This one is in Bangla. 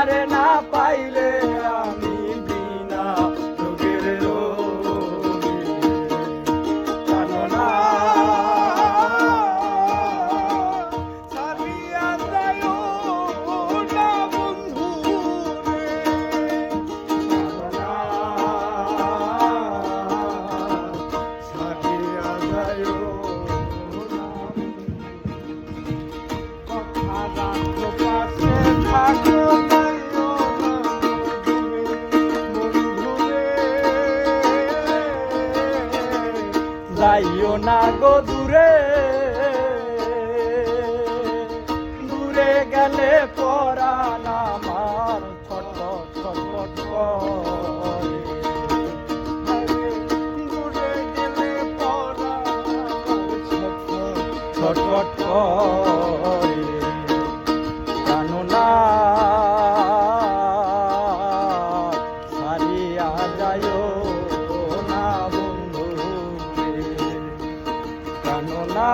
তোমারে না পাইলে আমি বিনা রোগের রোগী। জানো না ছাড়িয়া যাইও না বন্ধু রে, জানো না ছাড়িয়া যাইও না। কথা রাখো পাশে থাকো যাইও না গো দূরে, দূরে গেলে পরাণ আমার ছটফট ছটফট করে। দূরে গেলে পরাণ আমার ছটফট ছটফট করে। জানো না ছাড়িয়া যাইও না বন্ধু রে, জানো না।